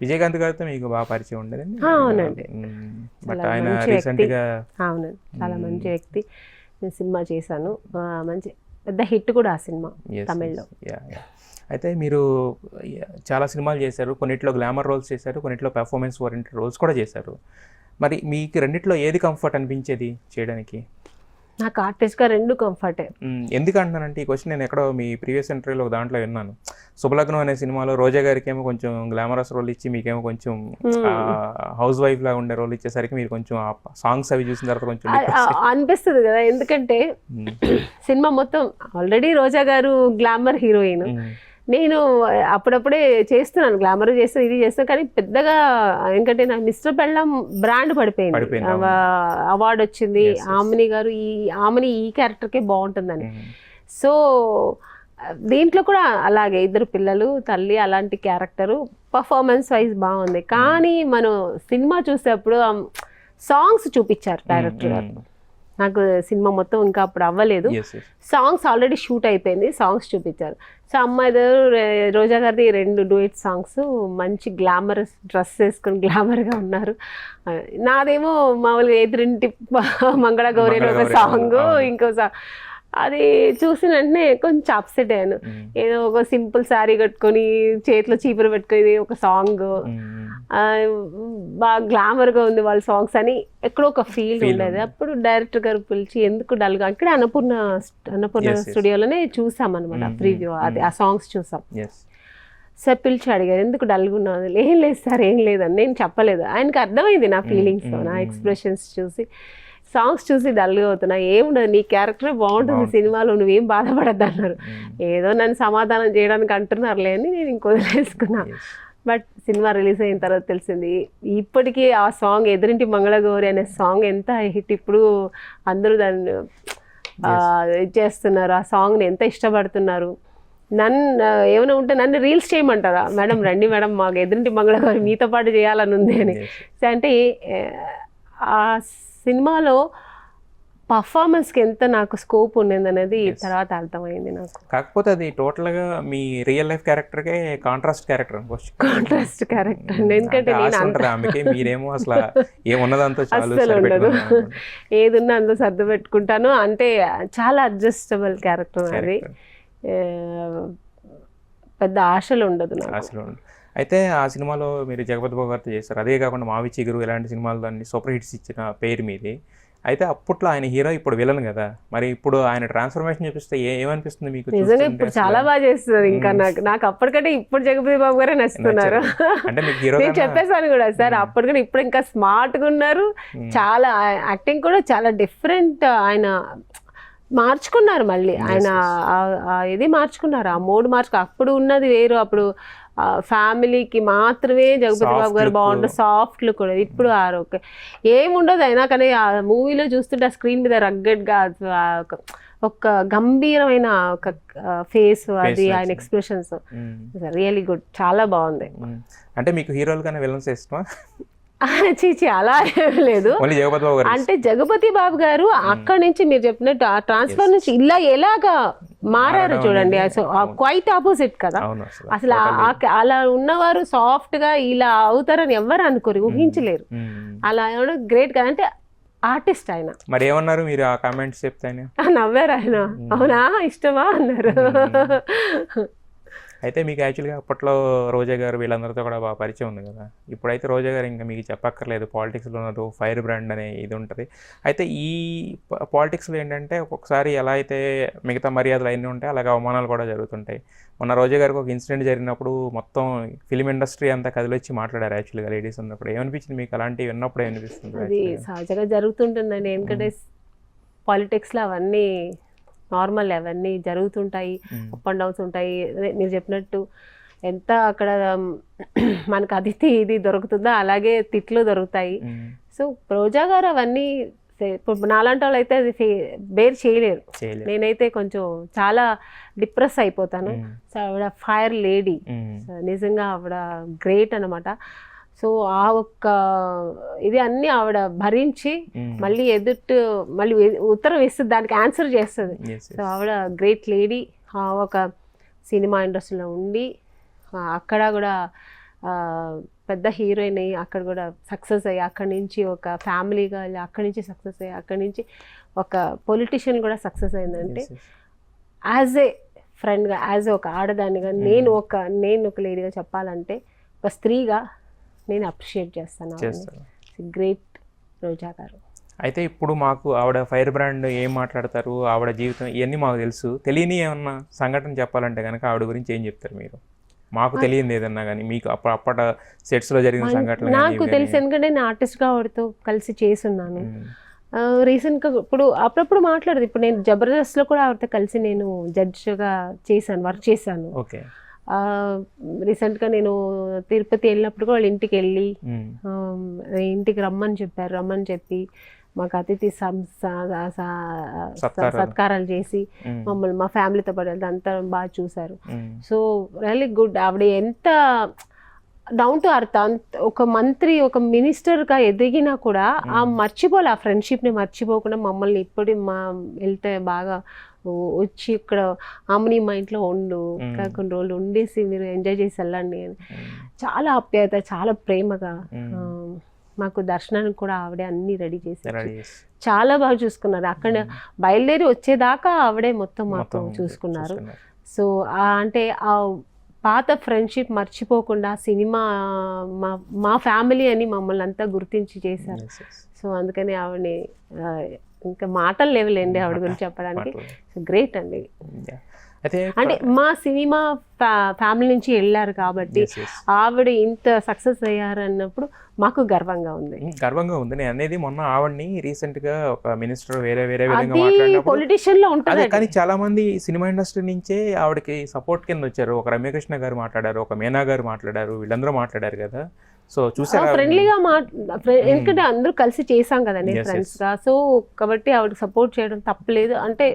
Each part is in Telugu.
విజయకాంత్ గారితో మీకు బాగా పరిచయం ఉండేదండి? అవునండి, బట్ చాలా ఆయన మంచి వ్యక్తి. రీసెంట్గా అవునండి, చాలా మంచి వ్యక్తి. నేను సినిమా చేశాను, మంచి పెద్ద హిట్ కూడా ఆ సినిమా తమిళ్లో. అయితే మీరు చాలా సినిమాలు చేశారు, కొన్నిట్లో గ్లామర్ రోల్స్ చేశారు, కొన్నిట్లో పెర్ఫార్మెన్స్ ఓరియంటెడ్ రోల్స్ కూడా చేశారు. మరి మీకు రెండిట్లో ఏది కంఫర్ట్ అనిపించేది చేయడానికి? నాకు ఆర్టిస్ట్గా రెండు కంఫర్టే. ఎందుకంటున్నానంటే ఈ క్వశ్చన్ నేను ఎక్కడో మీ ప్రీవియస్ ఇంటర్వ్యూలో ఒక దాంట్లో విన్నాను. శుభలగ్నం అనే సినిమాలో రోజా గారికి ఏమో కొంచెం గ్లామరస్ రోల్ ఇచ్చి మీకేమో కొంచెం హౌస్ వైఫ్ లా ఉండే రోల్ ఇచ్చేసరికి మీరు కొంచెం సాంగ్స్ అవి చూసిన తర్వాత కొంచెం అనిపిస్తుంది కదా, ఎందుకంటే సినిమా మొత్తం ఆల్రెడీ రోజా గారు గ్లామర్ హీరోయిన్, నేను అప్పుడప్పుడే చేస్తున్నాను, గ్లామర్ చేస్తాను, ఇది చేస్తాను, కానీ పెద్దగా ఎందుకంటే నాకు మిస్టర్ పెళ్ళాం బ్రాండ్ పడిపోయింది, అవార్డు వచ్చింది. ఆమెని గారు ఆమెని ఈ క్యారెక్టర్కే బాగుంటుందని. సో దీంట్లో కూడా అలాగే ఇద్దరు పిల్లలు, తల్లి, అలాంటి క్యారెక్టరు పర్ఫార్మెన్స్ వైజ్ బాగుంది. కానీ మనం సినిమా చూసేప్పుడు సాంగ్స్ చూపించారు డైరెక్టర్ గారు. నాకు సినిమా మొత్తం ఇంకా అప్పుడు అవ్వలేదు, సాంగ్స్ ఆల్రెడీ షూట్ అయిపోయింది, సాంగ్స్ చూపించారు. సో అమ్మాయి రోజా గారిది 2 డూయట్ సాంగ్స్, మంచి గ్లామరస్ డ్రెస్ వేసుకొని గ్లామర్గా ఉన్నారు. నాదేమో మామూలుగా ఎదురింటి మంగళగౌరి ఒక సాంగ్, ఇంకో సాంగ్. అది చూసిన వెంటనే కొంచెం అప్సెట్ అయ్యాను. ఏదో ఒక సింపుల్ శారీ కట్టుకొని చేతిలో చీపురు పెట్టుకొని ఒక సాంగ్, బాగా గ్లామర్గా ఉంది వాళ్ళ సాంగ్స్ అని ఎక్కడో ఒక ఫీల్ ఉండేది. అప్పుడు డైరెక్టర్ గారు పిలిచి ఎందుకు డల్గా, అక్కడే అన్నపూర్ణ స్టూడియోలోనే చూసామన్నమాట ప్రివ్యూ, అది ఆ సాంగ్స్ చూసాం. సార్ పిలిచి అడిగారు ఎందుకు డల్గా ఉన్నాను, ఏం లేదు సార్ ఏం లేదని నేను చెప్పలేదు. ఆయనకి అర్థమైంది నా ఫీలింగ్స్, నా ఎక్స్ప్రెషన్స్ చూసి. సాంగ్స్ చూసి డల్గా అవుతున్నా, ఏముండదు నీ క్యారెక్టరే బాగుంటుంది సినిమాలో, నువ్వేం బాధపడద్దు అన్నారు. ఏదో నన్ను సమాధానం చేయడానికి అంటున్నారులే అని నేను ఇంకొదిలేసుకున్నా. బట్ సినిమా రిలీజ్ అయిన తర్వాత తెలిసింది, ఇప్పటికీ ఆ సాంగ్ ఎదురింటి మంగళగౌరి అనే సాంగ్ ఎంత హిట్, ఇప్పుడు అందరూ దాన్ని ఇది చేస్తున్నారు, ఆ సాంగ్ని ఎంత ఇష్టపడుతున్నారు. ఏమైనా ఉంటే నన్ను రీల్స్ చేయమంటారా, మేడం రండి మేడం మాకు ఎదురింటి మంగళగౌరి మీతో పాటు చేయాలని ఉంది అని. అంటే ఆ సినిమాలో పర్ఫార్మెన్స్కి ఎంత నాకు స్కోప్ ఉండేది అనేది తర్వాత అర్థమైంది నాకు. కాకపోతే అది టోటల్గా మీ రియల్ లైఫ్ క్యారెక్టర్కే కాంట్రాస్ట్ క్యారెక్టర్ అనుకోవచ్చు. కాంట్రాస్ట్ క్యారెక్టర్, ఎందుకంటే నేను మీరేమో అసలు ఏమున్నదంతా అస్సలు ఉండదు, ఏదున్నా అందులో సర్దు పెట్టుకుంటాను. అంటే చాలా అడ్జస్టబుల్ క్యారెక్టర్ అది, పెద్ద ఆశలు ఉండదు నాకు. అయితే ఆ సినిమాలో మీరు జగపతి బాబు గారితో చేస్తారు, అదే కాకుండా మావి చిగురు ఇలాంటి సినిమాలు దాన్ని సూపర్ హిట్స్ ఇచ్చిన పేరు మీది. అయితే అప్పట్లో ఆయన హీరో, ఇప్పుడు విలన్ కదా, మరి ఇప్పుడు ఆయన ట్రాన్స్ఫర్మేషన్ చూపిస్తే ఏమనిపిస్తుంది మీకు? నిజంగా ఇప్పుడు చాలా బాగా చేస్తున్నారు. ఇంకా నాకు అప్పటికంటే ఇప్పుడు జగపతి బాబు గారే నచ్చుతున్నారు. అంటే మీకు హీరో నేను చెప్పేసాను కూడా సార్, అప్పటికంటే ఇప్పుడు ఇంకా స్మార్ట్గా ఉన్నారు, చాలా యాక్టింగ్ కూడా చాలా డిఫరెంట్. ఆయన మార్చుకున్నారు, మళ్ళీ ఆయన ఇది మార్చుకున్నారు, ఆ మోడ్ అప్పుడు ఉన్నది వేరు. అప్పుడు ఫ్యామిలీకి మాత్రమే జగపతి బాబు గారు బాగుంటుంది, సాఫ్ట్ లుక్ కూడా. ఇప్పుడు ఓకే ఏముండదు అయినా, కానీ ఆ మూవీలో చూస్తుంటే ఆ స్క్రీన్ మీద రగ్గడ్గా ఒక గంభీరమైన ఒక ఫేస్, అది ఆయన ఎక్స్ప్రెషన్స్ రియలీ గుడ్, చాలా బాగుంది. అంటే మీకు హీరోలు కానీ విలన్స్ ఇష్టమా? చీచి అలా లేదు, అంటే జగపతి బాబు గారు అక్కడి నుంచి మీరు చెప్పినట్టు ఆ ట్రాన్స్ఫర్ నుంచి ఇలా ఎలాగా మారారు చూడండి, క్వైట్ ఆపోజిట్ కదా. అసలు అలా ఉన్నవారు సాఫ్ట్ గా ఇలా అవుతారని ఎవరు అనుకోరు, ఊహించలేరు. అలా గ్రేట్ కదా, అంటే ఆర్టిస్ట్ ఆయన. మరి ఏమన్నారు మీరు ఆ కామెంట్స్ చెప్తే? నవ్వారు ఆయన, అవునా ఇష్టమా అన్నారు. అయితే మీకు యాక్చువల్గా అప్పట్లో రోజా గారు వీళ్ళందరితో కూడా బాగా పరిచయం ఉంది కదా. ఇప్పుడైతే రోజా గారు ఇంకా మీకు చెప్పక్కర్లేదు, పాలిటిక్స్లో ఉన్నారు, ఫైర్ బ్రాండ్ అనే ఇది ఉంటుంది. అయితే ఈ పాలిటిక్స్లో ఏంటంటే ఒక్కొక్కసారి ఎలా అయితే మిగతా మర్యాదలు అన్నీ ఉంటాయి, అలాగే అవమానాలు కూడా జరుగుతుంటాయి. మొన్న రోజా గారికి ఒక ఇన్సిడెంట్ జరిగినప్పుడు మొత్తం ఫిలిం ఇండస్ట్రీ అంతా కదిలొచ్చి మాట్లాడారు యాక్చువల్గా లేడీస్ ఉన్నప్పుడు. ఏమనిపించింది మీకు అలాంటివి విన్నప్పుడు? ఏమనిపిస్తుంది? అది సహజంగా జరుగుతుంటుందండి, ఎందుకంటే పాలిటిక్స్లో అవన్నీ నార్మల్, అవన్నీ జరుగుతుంటాయి, అప్ అండ్ డౌన్స్ ఉంటాయి. మీరు చెప్పినట్టు ఎంత అక్కడ మనకు అదితి ఇది దొరుకుతుందో అలాగే తిట్లు దొరుకుతాయి. సో రోజా గారు అవన్నీ ఇప్పుడు నాలాంటి వాళ్ళు అయితే అది బేర్ చేయలేరు. నేనైతే కొంచెం చాలా డిప్రెస్ అయిపోతాను. సో ఆవిడ ఫైర్ లేడీ, నిజంగా ఆవిడ గ్రేట్ అనమాట. సో ఆ ఒక్క ఇది అన్నీ ఆవిడ భరించి మళ్ళీ మళ్ళీ ఉత్తరం ఇస్తుంది, దానికి ఆన్సర్ చేస్తుంది. సో ఆవిడ గ్రేట్ లేడీ. ఒక సినిమా ఇండస్ట్రీలో ఉండి అక్కడ కూడా పెద్ద హీరోయిన్ అయ్యి అక్కడ కూడా సక్సెస్ అయ్యి అక్కడి నుంచి ఒక ఫ్యామిలీగా వెళ్ళి అక్కడి నుంచి సక్సెస్ అయ్యి అక్కడి నుంచి ఒక పొలిటీషియన్ కూడా సక్సెస్ అయిందంటే యాజ్ ఏ ఫ్రెండ్గా యాజ్ ఒక ఆడదానిగా నేను ఒక లేడీగా చెప్పాలంటే ఒక స్త్రీగా నేను అప్రిషియేట్ చేస్తాను. గ్రేట్ రోజా గారు. అయితే ఇప్పుడు మాకు ఆవిడ ఫైర్ బ్రాండ్ ఏం మాట్లాడతారు, ఆవిడ జీవితం ఇవన్నీ మాకు తెలుసు. తెలియని ఏమన్నా సంఘటన చెప్పాలంటే కనుక ఆవిడ గురించి ఏం చెప్తారు మీరు? మాకు తెలియదు ఏదన్నా కానీ మీకు అప్పటి సెట్స్లో జరిగిన సంఘటన నాకు తెలుసు, ఎందుకంటే నేను ఆర్టిస్ట్గా ఆవిడతో కలిసి చేసున్నాను. రీసెంట్గా ఇప్పుడు అప్పుడప్పుడు మాట్లాడదు. ఇప్పుడు నేను జబర్దస్త్లో కూడా ఆవిడతో కలిసి నేను జడ్జ్గా వర్క్ చేశాను. ఓకే. రీసెంట్గా నేను తిరుపతి వెళ్ళినప్పుడు కూడా వాళ్ళ ఇంటికి వెళ్ళి ఇంటికి రమ్మని చెప్పి మాకు అతిథి సత్కారాలు చేసి మమ్మల్ని మా ఫ్యామిలీతో పాటు అంతా బాగా చూశారు. So really good. ఆవిడ ఎంత డౌన్ టు అర్త్, ఒక మంత్రి ఒక మినిస్టర్గా ఎదిగినా కూడా ఆ మర్చిపోలే, ఆ ఫ్రెండ్షిప్ని మర్చిపోకుండా మమ్మల్ని ఇప్పుడు వెళ్తే బాగా వచ్చి ఇక్కడ ఆమెని మా ఇంట్లో ఉండు, ఇంకా కొన్ని రోజులు ఉండేసి మీరు ఎంజాయ్ చేసి వెళ్ళండి అని చాలా ఆప్యాయత, చాలా ప్రేమగా మాకు దర్శనానికి కూడా ఆవిడే అన్ని రెడీ చేశారు. చాలా బాగా చూసుకున్నారు. అక్కడ బయలుదేరి వచ్చేదాకా ఆవిడే మొత్తం మాకు చూసుకున్నారు. సో అంటే ఆ పాత ఫ్రెండ్షిప్ మర్చిపోకుండా సినిమా మా ఫ్యామిలీ అని మమ్మల్ని అంతా గుర్తించి చేశారు. సో అందుకని ఆవిడని ఇంకా మాటలు లేవులేండి ఆవిడ గురించి చెప్పడానికి. గ్రేట్ అండి. అంటే మా సినిమా ఫ్యామిలీ నుంచి వెళ్ళారు కాబట్టి ఆవిడ ఇంత సక్సెస్ అయ్యారు అన్నప్పుడు మాకు గర్వంగా ఉంది. నేను అనేది మొన్న ఆవిడని రీసెంట్ గా ఒక మినిస్టర్ వేరే విధంగా మాట్లాడినప్పుడు పొలిటిషియన్ లో ఉంటుంది. కానీ చాలా మంది సినిమా ఇండస్ట్రీ నుంచే ఆవిడకి సపోర్ట్ కింద వచ్చారు. ఒక రమ్యకృష్ణ గారు మాట్లాడారు, ఒక మీనా గారు మాట్లాడారు, వీళ్ళందరూ మాట్లాడారు కదా. సో చూసారా ఫ్రెండ్లీగా ఎందుకంటే అందరూ కలిసి చేసాం కదండి ఫ్రెండ్స్ గా. సో కాబట్టి ఆవిడకి సపోర్ట్ చేయడం తప్పలేదు. అంటే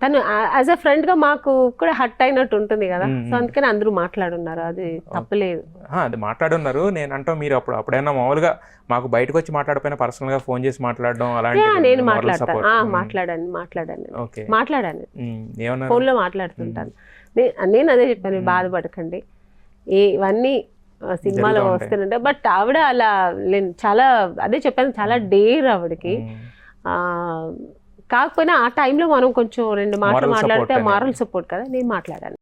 తను యాజ్ అ ఫ్రెండ్ గా మాకు కూడా హర్ట్ అయినట్టు ఉంటుంది కదా. సో అందుకని అందరూ మాట్లాడున్నారు, అది తప్పలేదు. అది మాట్లాడున్నారు. నేను అంటాం మీరు అప్పుడైనా మామూలుగా మాకు బయటకు వచ్చి మాట్లాడిపోయినా పర్సనల్ గా ఫోన్ చేసి మాట్లాడడం అలాంటి? నేను మాట్లాడాను ఫోన్ లో మాట్లాడుతుంటాను. నేను అదే చెప్పాను, బాధపడకండి, ఇవన్నీ సినిమాలో వస్తుంటే. బట్ ఆవిడ అలా చాలా అదే చెప్పాను, చాలా డేర్ ఆవిడకి. కాకపోయినా ఆ టైంలో మనం కొంచెం 2 మాటలు మాట్లాడితే మారల్ సపోర్ట్ కదా, నేను మాట్లాడాను.